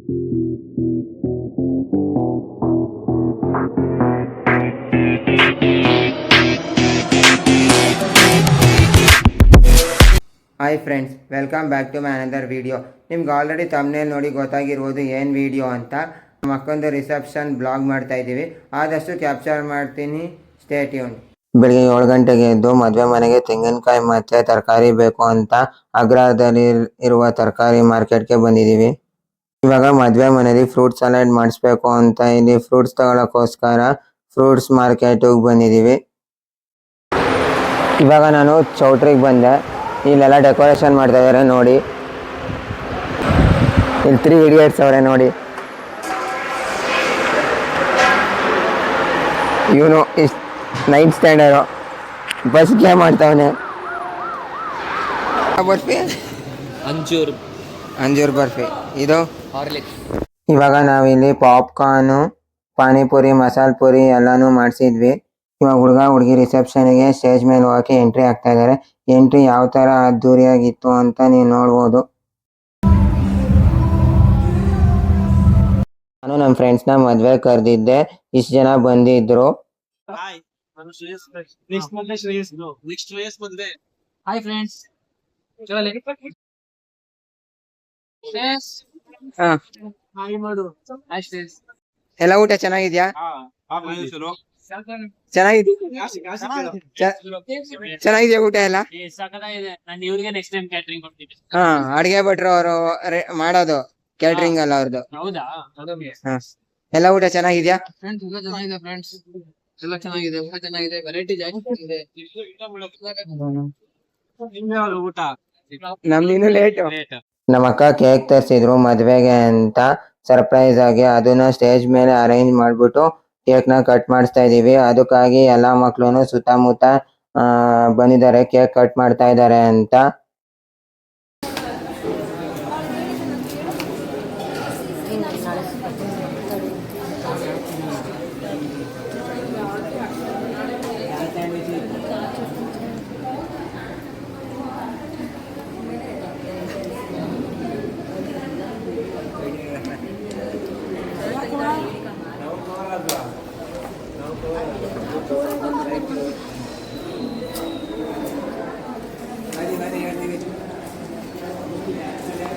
Hi friends, welcome back to my another video. ನಿಮ್ಗೆ already ತಮ್ಮನೇಲಿ ನೋಡಿ ಗೊತ್ತಾಗಿರ್ಬೋದು ಏನು ವಿಡಿಯೋ ಅಂತ. ನಮ್ಮ ಅಕ್ಕೊಂದು ರಿಸೆಪ್ಷನ್ ಬ್ಲಾಗ್ ಮಾಡ್ತಾ ಇದ್ದೀವಿ. ಆದಷ್ಟು ಕ್ಯಾಪ್ಚರ್ ಮಾಡ್ತೀನಿ, ಸ್ಟೇ ಟ್ಯೂನ್. ಬೆಳಿಗ್ಗೆ 7 ಗಂಟೆಗೆ ಎದ್ದು ಮದುವೆ ಮನೆಗೆ ತೆಂಗಿನಕಾಯಿ ಮತ್ತು ತರಕಾರಿ ಬೇಕು ಅಂತ ಅಗ್ರಹಾರದಲ್ಲಿ ಇರುವ ತರಕಾರಿ ಮಾರ್ಕೆಟ್ಗೆ ಬಂದಿದ್ದೀವಿ. ಇವಾಗ ಮದುವೆ ಮನೆಯಲ್ಲಿ ಫ್ರೂಟ್ ಸಲಾಡ್ ಮಾಡಿಸ್ಬೇಕು ಅಂತ ಇಲ್ಲಿ ಫ್ರೂಟ್ಸ್ ತಗೊಳ್ಳೋಕ್ಕೋಸ್ಕರ ಫ್ರೂಟ್ಸ್ ಮಾರ್ಕೆಟಿಗೆ ಬಂದಿದ್ದೀವಿ. ಇವಾಗ ನಾನು ಚೌಟ್ರಿಗೆ ಬಂದೆ. ಇಲ್ಲೆಲ್ಲ ಡೆಕೋರೇಷನ್ ಮಾಡ್ತಾ ಇದ್ದಾರೆ ನೋಡಿ. ಇಲ್ಲಿ 3 ಇಡಿಯಟ್ಸ್ ಅವರೇ ನೋಡಿ. ಇವನು ಇಷ್ಟು 9th ಸ್ಟ್ಯಾಂಡರ್ಡು ಬಸ್ ಗೇಮ್ ಮಾಡ್ತಾವನೆ. ಬರ್ಫಿ ಅಂಜೂರ್ ಬರ್ಫಿ ಇದು ಹಾರ್ಲಿಕ್ಸ್. ಇವಾಗ ನಾವಿಲ್ಲಿ ಪಾಪ್ಕಾರ್ನು, ಪಾನಿಪುರಿ, ಮಸಾಲೆ ಪುರಿ ಎಲ್ಲನೂ ಮಾಡಿಸಿದ್ವಿ. ಇವಾಗ ಹುಡುಗ ಹುಡುಗಿ ರಿಸೆಪ್ಷನ್ಗೆ ಸ್ಟೇಜ್ ಮೇಲೆ ಹೋಗಕ್ಕೆ ಎಂಟ್ರಿ ಆಗ್ತಾ ಇದ್ದಾರೆ. ಎಂಟ್ರಿ ಯಾವ ಥರ ಅದ್ದೂರಿಯಾಗಿತ್ತು ಅಂತ ನೀವು ನೋಡ್ಬೋದು. ನಾನು ನಮ್ಮ ಫ್ರೆಂಡ್ಸ್ನ ಮದುವೆ ಕರೆದಿದ್ದೆ, ಇಷ್ಟು ಜನ ಬಂದಿದ್ರು. ಎಲ್ಲ ಊಟ ಚೆನ್ನಾಗಿದ್ಯಾ? ಚೆನ್ನಾಗಿದ್ಯಾ ಊಟ ಎಲ್ಲ? ಹಾ, ಅಡ್ಗೆ ಭಟ್ರು ಅವರು ಮಾಡೋದು ಕ್ಯಾಟ್ರಿಂಗ್ ಅಲ್ಲ ಅವ್ರದ್ದು. ಎಲ್ಲ ಊಟ ಚೆನ್ನಾಗಿದ್ಯಾ? ಎಲ್ಲ ಚೆನ್ನಾಗಿದೆ, ಊಟ ಚೆನ್ನಾಗಿದೆ, ವೆರೈಟಿ ಜಾಸ್ತಿ ಇದೆ. ನಮ್ದಿನ್ನು ಲೇಟು. ನಮ್ಮ ಅಕ್ಕ ಕೇಕ್ ತರಿಸಿದ್ರು ಮದ್ವೆಗೆ ಅಂತ ಸರ್ಪ್ರೈಸ್ ಆಗಿ. ಅದನ್ನ ಸ್ಟೇಜ್ ಮೇಲೆ ಅರೇಂಜ್ ಮಾಡ್ಬಿಟ್ಟು ಕೇಕ್ ನ ಕಟ್ ಮಾಡಿಸ್ತಾ ಇದೀವಿ. ಅದಕ್ಕಾಗಿ ಎಲ್ಲಾ ಮಕ್ಳು ಸುತ್ತಮುತ್ತ ಬಂದಿದ್ದಾರೆ ಕೇಕ್ ಕಟ್ ಮಾಡ್ತಾ ಇದ್ದಾರೆ ಅಂತ.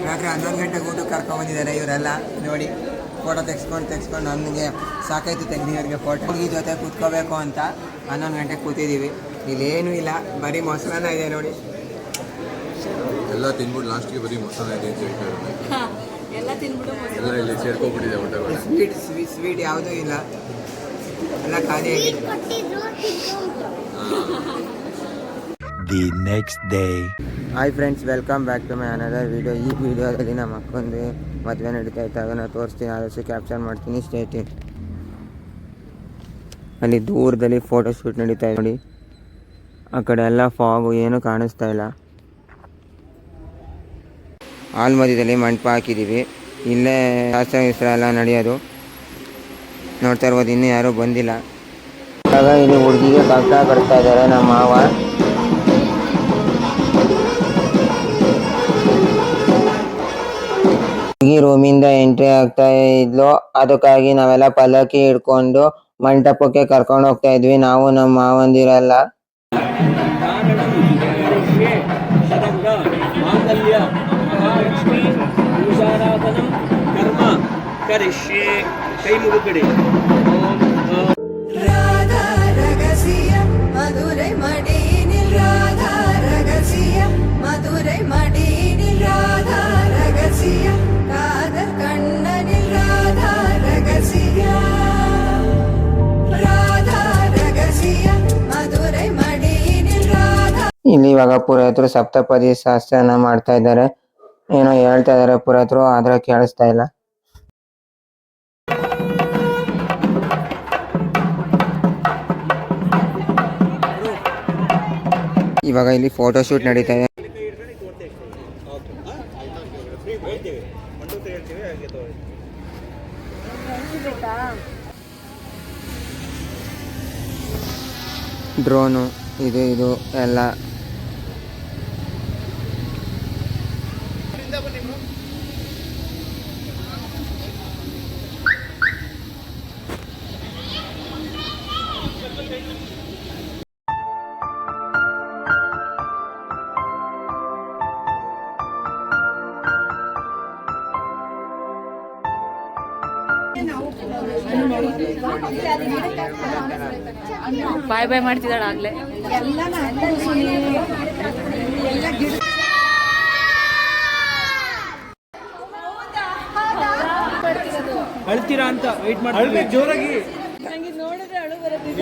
ರಾತ್ರಿ 11 ಗಂಟೆಗೆ ಊಟಕ್ಕೆ ಕರ್ಕೊಂಡು ಬಂದಿದ್ದಾರೆ ಇವರೆಲ್ಲ ನೋಡಿ. ಫೋಟೋ ತೆಗೆಸ್ಕೊಂಡು ನಮಗೆ ಸಾಕಾಯ್ತು ತೆಗ್ದಿವ್ರಿಗೆ ಫೋಟೋ. ಹುಡುಗಿ ಜೊತೆ ಕೂತ್ಕೋಬೇಕು ಅಂತ 11 ಗಂಟೆಗೆ ಕೂತಿದ್ದೀವಿ. ಇಲ್ಲೇನೂ ಇಲ್ಲ, ಬರೀ ಮೊಸರನ್ನ ಇದೆ ನೋಡಿ. ಎಲ್ಲ ತಿನ್ಬಿಟ್ಟು ಲಾಸ್ಟ್ಗೆ ಬರೀ ಮೊಸರನ್ನ ಇದೆ ಅಂತ ಹೇಳ್ತಾರೆ. ಎಲ್ಲ ಇಲ್ಲಿ ಸೇರ್ಕೊಂಡ್ಬಿಟ್ಟಿದೆ ಊಟಗಳು. ಸ್ವೀಟ್ ಯಾವುದೂ ಇಲ್ಲ, ಎಲ್ಲ ಖಾಲಿ ಆಗಿದೆ. The next day. Hi friends, welcome back to my another video. ಈ ವಿಡಿಯೋದಲ್ಲಿ ನಮ್ಮ ಅಕ್ಕೊಂದು ಮದುವೆ ನಡೀತಾ ಇದ್ದಾಗ ನಾನು ತೋರಿಸ್ತೀನಿ, ಆದಷ್ಟು ಕ್ಯಾಪ್ಚರ್ ಮಾಡ್ತೀನಿ, ಸ್ಟೇ ಟ್ಯೂನ್. ಅಲ್ಲಿ ದೂರದಲ್ಲಿ ಫೋಟೋ ಶೂಟ್ ನಡೀತಾ ಇದೆ ನೋಡಿ. ಆ ಕಡೆ ಎಲ್ಲ ಫಾಗು, ಏನೂ ಕಾಣಿಸ್ತಾ ಇಲ್ಲ. ಹಾಲ್ ಮಧ್ಯದಲ್ಲಿ ಮಂಟಪ ಹಾಕಿದ್ದೀವಿ. ಇಲ್ಲೇ ಶಾಸ್ತ್ರ ಎಲ್ಲ ನಡೆಯೋದು ನೋಡ್ತಾ ಇರ್ಬೋದು. ಇನ್ನೂ ಯಾರೂ ಬಂದಿಲ್ಲ. ಆಗ ಇಲ್ಲಿ ಹುಡುಗಿಗೆ ಕರ್ಕೊಂಡು ಬರ್ತಾ ಇದ್ದಾರೆ ನಮ್ಮ ಮಾವ. ಹುಡುಗಿ ರೂಮಿಂದ ಎಂಟ್ರಿ ಆಗ್ತಾ ಇದ್ಲು. ಅದಕ್ಕಾಗಿ ನಾವೆಲ್ಲ ಪಲ್ಲಕ್ಕಿ ಹಿಡ್ಕೊಂಡು ಮಂಟಪಕ್ಕೆ ಕರ್ಕೊಂಡು ಹೋಗ್ತಾ ಇದ್ವಿ, ನಾವು ನಮ್ಮ ಮಾವಂದಿರೆಲ್ಲ. ಇಲ್ಲಿ ಇವಾಗ ಪುರೋಹಿತರು ಸಪ್ತಪದಿ ಶಾಸ್ತ್ರನ ಮಾಡ್ತಾ ಇದ್ದಾರೆ. ಏನೋ ಹೇಳ್ತಾ ಇದಾರೆ ಪುರೋಹಿತರು, ಆದ್ರೆ ಕೇಳಿಸ್ತಾ ಇಲ್ಲ. ಇವಾಗ ಇಲ್ಲಿ ಫೋಟೋ ಶೂಟ್ ನಡೀತಾ ಇದೆ. ಡ್ರೋನು ಇದು ಎಲ್ಲ ಬಾಯ್ ಬಾಯ್ ಮಾಡ್ತಿದ್ದಾಳ ಆಗ್ಲೇ. ಅಳ್ತೀರಾ ಅಂತ ವೆಯ್ಟ್ ಮಾಡಿ ಜೋರಾಗಿ ನೋಡಿದ್ರೆ ಅಳು ಬರುತ್ತೆ.